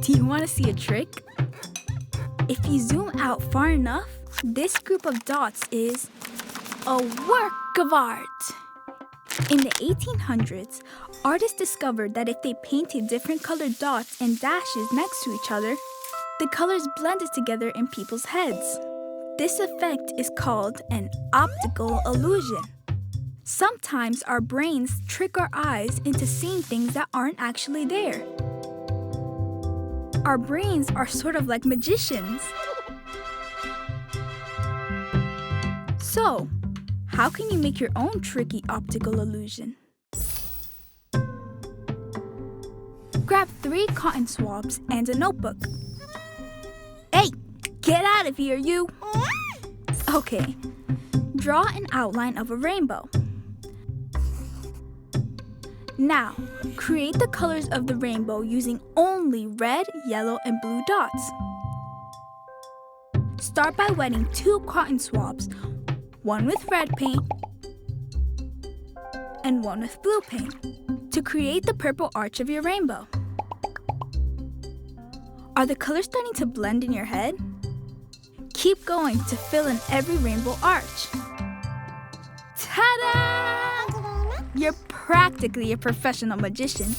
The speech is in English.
Do you want to see a trick? If you zoom out far enough, this group of dots is a work of art. In the 1800s, artists discovered that if they painted different colored dots and dashes next to each other, the colors blended together in people's heads. This effect is called an optical illusion. Sometimes our brains trick our eyes into seeing things that aren't actually there. Our brains are sort of like magicians. So, how can you make your own tricky optical illusion? Grab 3 cotton swabs and a notebook. Hey, get out of here, you! Okay, draw an outline of a rainbow. Now, create the colors of the rainbow using only red, yellow, and blue dots. Start by wetting 2 cotton swabs, one with red paint and one with blue paint, to create the purple arch of your rainbow. Are the colors starting to blend in your head? Keep going to fill in every rainbow arch. Ta-da! You're practically a professional magician.